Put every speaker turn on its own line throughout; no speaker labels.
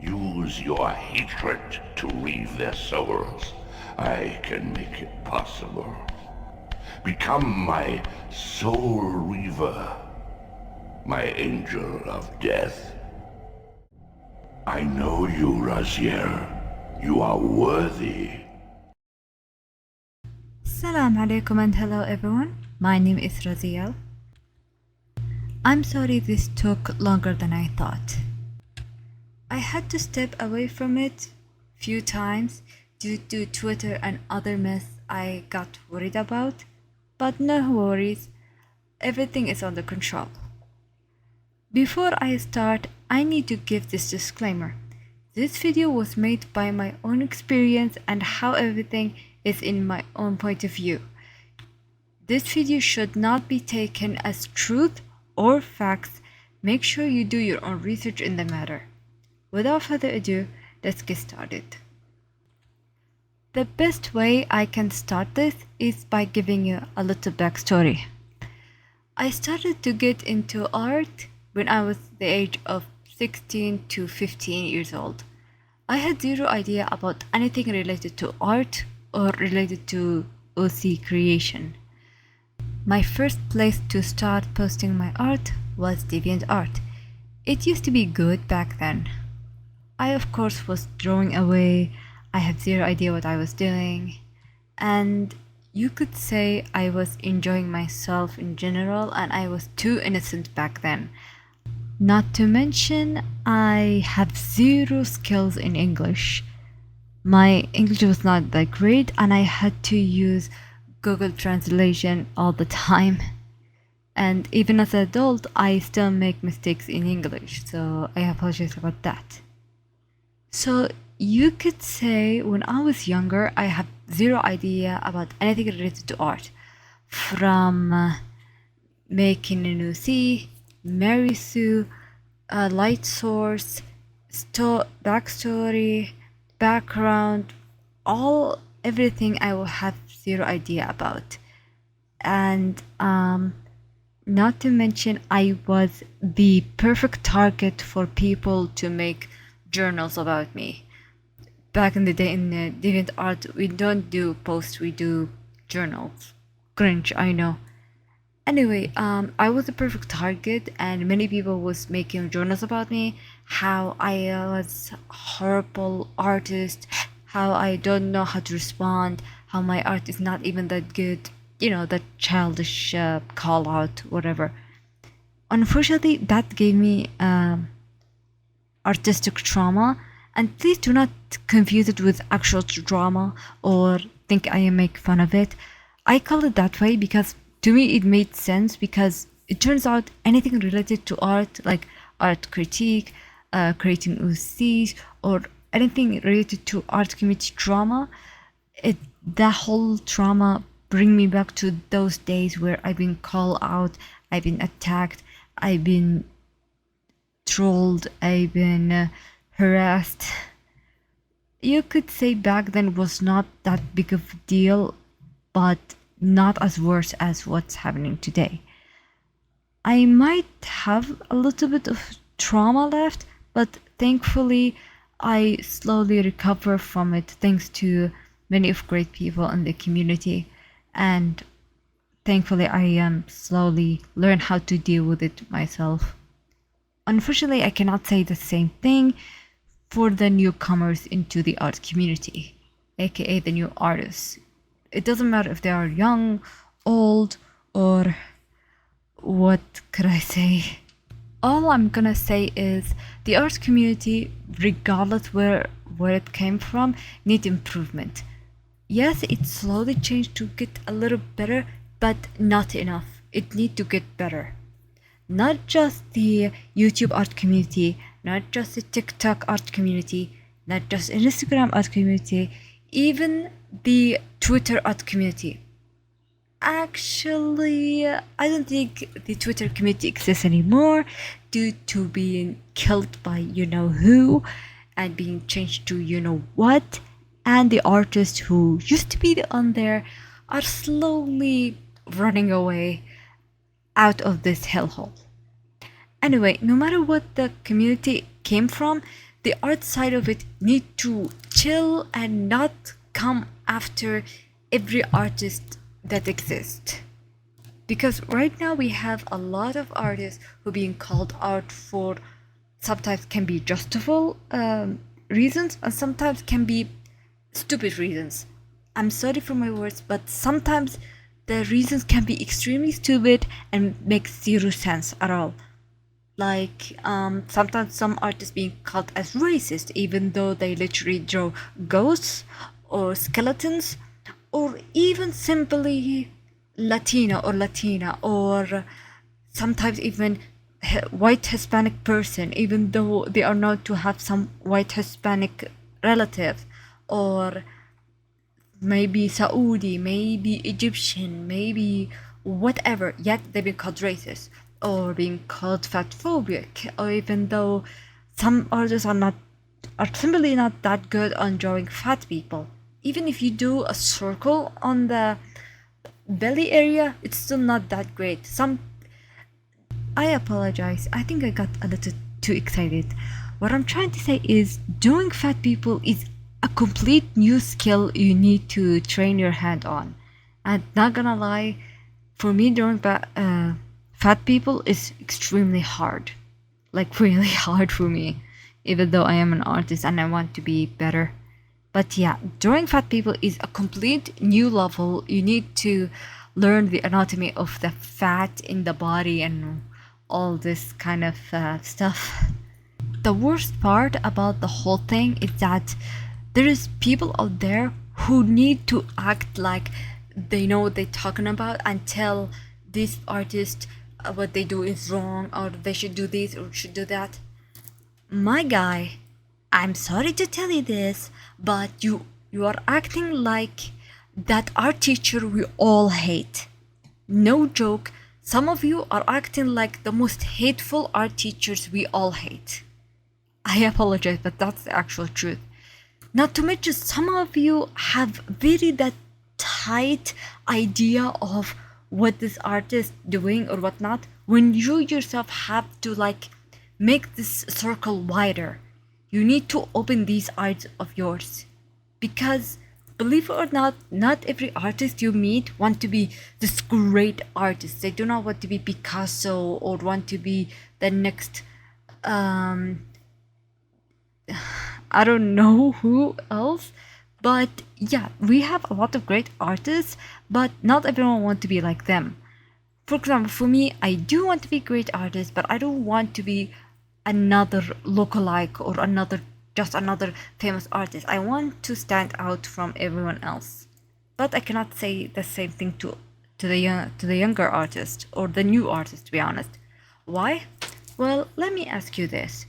Use your hatred to reave their souls. I can make it possible. Become my soul reaver, my angel of death. I know you, Raziel. You are worthy.
Assalamu alaikum and hello everyone. My name is Raziel. I'm sorry this took longer than I thought. I had to step away from it few times due to Twitter and other mess I got worried about, but no worries, everything is under control. Before I start, I need to give this disclaimer. This video was made by my own experience and how everything is in my own point of view. This video should not be taken as truth or facts. Make sure you do your own research in the matter. Without further ado, let's get started. The best way I can start this is by giving you a little backstory. I started to get into art when I was the age of 16 to 15 years old. I had zero idea about anything related to art or related to OC creation. My first place to start posting my art was DeviantArt. It used to be good back then. I of course was drawing away, I had zero idea what I was doing, and you could say I was enjoying myself in general and I was too innocent back then. Not to mention, I have zero skills in English. My English was not that great and I had to use Google Translation all the time. And even as an adult, I still make mistakes in English, so I apologize about that. So you could say when I was younger, I had zero idea about anything related to art. From making an OC, Mary Sue, light source, backstory, background, everything I will have zero idea about. And not to mention I was the perfect target for people to make journals about me. Back in the day in DeviantArt, we don't do posts, we do journals. Cringe, I know. Anyway, I was the perfect target and many people was making journals about me, how I was a horrible artist, how I don't know how to respond, how my art is not even that good, you know, that childish call out, whatever. Unfortunately, that gave me artistic trauma, and please do not confuse it with actual drama or think I am making fun of it. I call it that way because to me it made sense, because it turns out anything related to art, like art critique, creating OCs, or anything related to art community drama, that whole trauma bring me back to those days where I've been called out, I've been attacked, I've been trolled, I've been harassed. You could say back then was not that big of a deal, but not as worse as what's happening today. I might have a little bit of trauma left, but thankfully I slowly recover from it thanks to many of great people in the community, and thankfully I am slowly learn how to deal with it myself. Unfortunately, I cannot say the same thing for the newcomers into the art community, aka the new artists. It doesn't matter if they are young, old, or what could I say? All I'm gonna say is the art community, regardless where it came from, need improvement. Yes, it slowly changed to get a little better, but not enough. It need to get better. Not just the YouTube art community, not just the TikTok art community, not just Instagram art community, even the Twitter art community. Actually, I don't think the Twitter community exists anymore due to being killed by you know who and being changed to you know what, and the artists who used to be on there are slowly running away out of this hellhole. Anyway, no matter what the community came from, the art side of it need to chill and not come after every artist that exists. Because right now we have a lot of artists who are being called out for sometimes can be justifiable reasons and sometimes can be stupid reasons. I'm sorry for my words, but sometimes the reasons can be extremely stupid and make zero sense at all. Like sometimes some artists being called as racist even though they literally draw ghosts or skeletons, or even simply Latino or Latina, or sometimes even white Hispanic person even though they are known to have some white Hispanic relative, or maybe Saudi, maybe Egyptian, maybe whatever, yet they've been called racist or being called fatphobic, or even though some artists are simply not that good on drawing fat people. Even if you do a circle on the belly area, it's still not that great. I apologize. I think I got a little too excited. What I'm trying to say is doing fat people is a complete new skill you need to train your hand on. And not gonna lie, for me drawing fat people is extremely hard. Like really hard for me. Even though I am an artist and I want to be better. But yeah, drawing fat people is a complete new level. You need to learn the anatomy of the fat in the body and all this kind of stuff. The worst part about the whole thing is that there is people out there who need to act like they know what they're talking about and tell this artist what they do is wrong, or they should do this or should do that. My guy, I'm sorry to tell you this, but you are acting like that art teacher we all hate. No joke, some of you are acting like the most hateful art teachers we all hate. I apologize, but that's the actual truth. Not to mention, some of you have very that tight idea of what this artist doing or whatnot, when you yourself have to like make this circle wider. You need to open these eyes of yours, because believe it or not every artist you meet want to be this great artist. They do not want to be Picasso or want to be the next I don't know who else. But yeah, we have a lot of great artists, but not everyone want to be like them. For example, for me, I do want to be a great artist, but I don't want to be another lookalike or just another famous artist. I want to stand out from everyone else. But I cannot say the same thing to the younger artist or the new artist, to be honest. Why? Well, let me ask you this.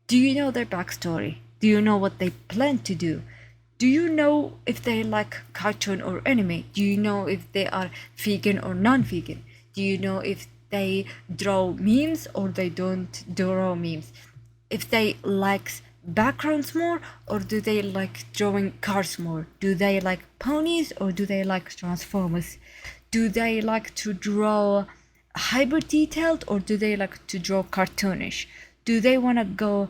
Do you know their backstory? Do you know what they plan to do? Do you know if they like cartoon or anime? Do you know if they are vegan or non-vegan? Do you know if they draw memes or they don't draw memes? If they like backgrounds more, or do they like drawing cars more? Do they like ponies or do they like transformers? Do they like to draw hyper detailed or do they like to draw cartoonish? Do they want to go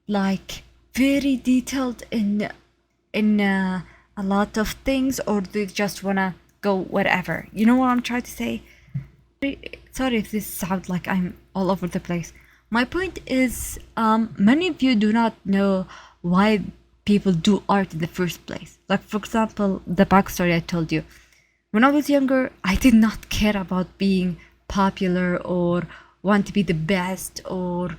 like very detailed in a lot of things, or do they just want to go whatever? You know what I'm trying to say? Sorry if this sounds like I'm all over the place. My point is, many of you do not know why people do art in the first place. Like, for example, the backstory I told you. When I was younger, I did not care about being popular or want to be the best or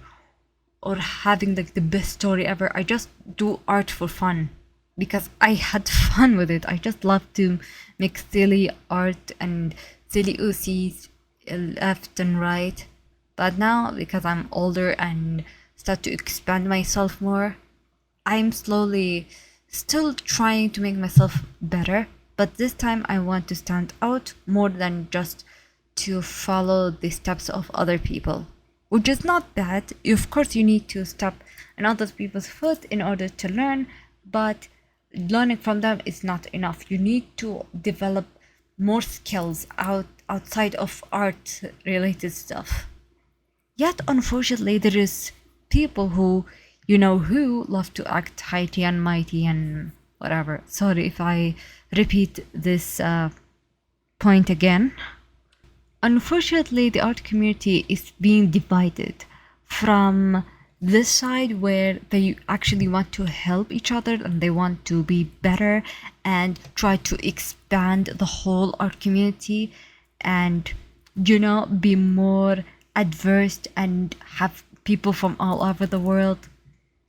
having like the best story ever. I just do art for fun because I had fun with it. I just love to make silly art and silly OCs left and right. But now, because I'm older and start to expand myself more, I'm slowly still trying to make myself better. But this time I want to stand out more than just to follow the steps of other people. Which is not bad. Of course, you need to step in other people's foot in order to learn, but learning from them is not enough. You need to develop more skills outside of art related stuff. Yet, unfortunately, there is people who you know who love to act high and mighty and whatever. Sorry if I repeat this point again. Unfortunately, the art community is being divided from this side where they actually want to help each other and they want to be better and try to expand the whole art community and, you know, be more adverse and have people from all over the world.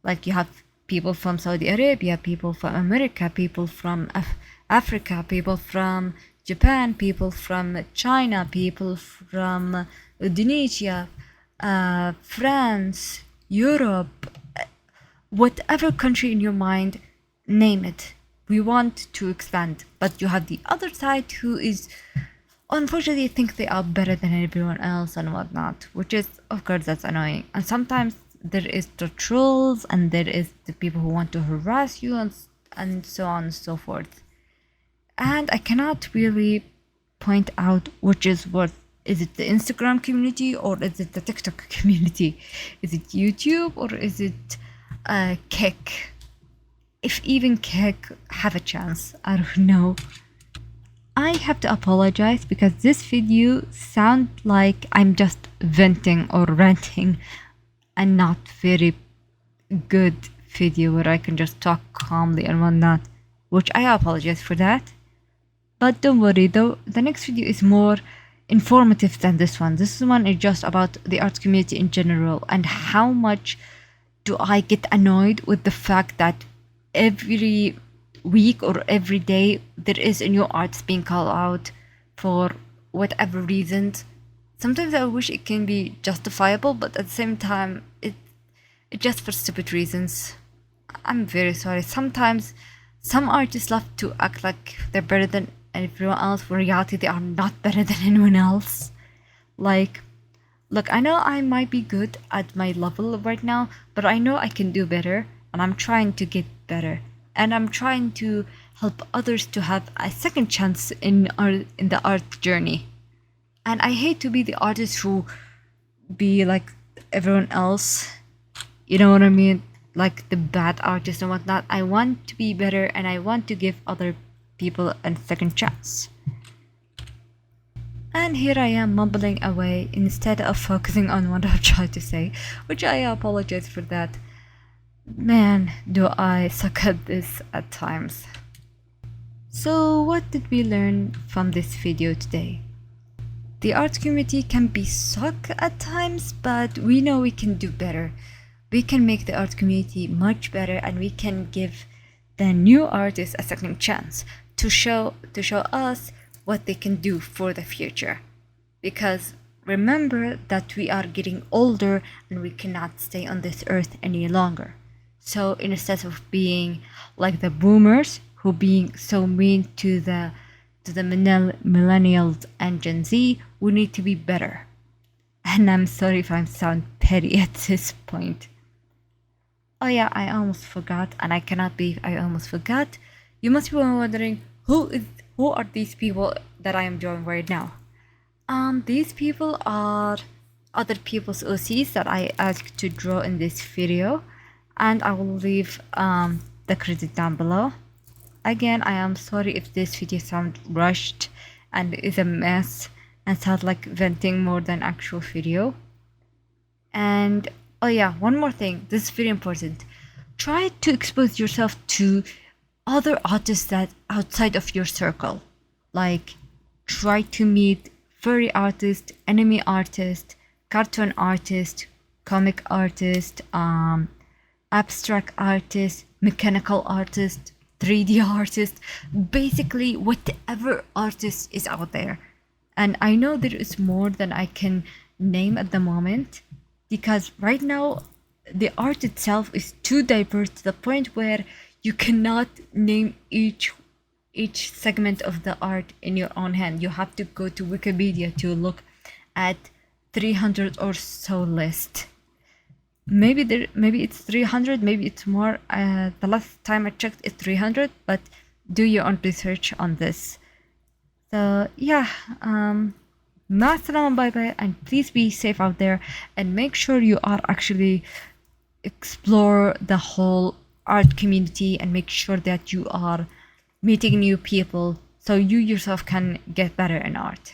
Like you have people from Saudi Arabia, people from America, people from Africa, people from Japan, people from China, people from Indonesia, France, Europe, whatever country in your mind, name it. We want to expand. But you have the other side who is unfortunately think they are better than everyone else and whatnot, which is, of course, that's annoying. And sometimes there is the trolls and there is the people who want to harass you and so on and so forth. And I cannot really point out which is what. Is it the Instagram community or is it the TikTok community? Is it YouTube or is it Kik? If even Kik have a chance, I don't know. I have to apologize because this video sounds like I'm just venting or ranting and not very good video where I can just talk calmly and whatnot, which I apologize for that. But don't worry though, the next video is more informative than this one. This one is just about the art community in general and how much do I get annoyed with the fact that every week or every day there is a new artist being called out for whatever reasons. Sometimes I wish it can be justifiable, but at the same time it just for stupid reasons. I'm very sorry. Sometimes some artists love to act like they're better than everyone else. In reality, they are not better than anyone else. Like, look, I know I might be good at my level right now, but I know I can do better, and I'm trying to get better, and I'm trying to help others to have a second chance in the art journey. And I hate to be the artist who be like everyone else. You know what I mean? Like the bad artist and whatnot. I want to be better, and I want to give other people a second chance. And here I am mumbling away instead of focusing on what I'm trying to say, which I apologize for that. Man, do I suck at this at times. So what did we learn from this video today? The art community can be suck at times, but we know we can do better. We can make the art community much better, and we can give the new artists a second chance to show us what they can do for the future. Because remember that we are getting older and we cannot stay on this earth any longer. So instead of being like the boomers who being so mean to the millennials and Gen Z, we need to be better. And I'm sorry if I sound petty at this point. Oh yeah, I almost forgot, and I cannot believe I almost forgot. You must be wondering who are these people that I am drawing right now. These people are other people's OCs that I asked to draw in this video, and I will leave the credit down below. Again, I am sorry if this video sounds rushed and is a mess and sounds like venting more than actual video. And oh yeah, one more thing, this is very important. Try to expose yourself to other artists that outside of your circle. Like, try to meet furry artist, anime artist, cartoon artist, comic artist, abstract artist, mechanical artist, 3D artist, basically whatever artist is out there. And I know there is more than I can name at the moment, because right now the art itself is too diverse to the point where you cannot name each segment of the art in your own hand. You have to go to Wikipedia to look at 300 or so list. Maybe it's 300, maybe it's more. The last time I checked it's 300, but do your own research on this. So yeah, ma salama, bye bye, and please be safe out there, and make sure you are actually explore the whole art community and make sure that you are meeting new people so you yourself can get better in art.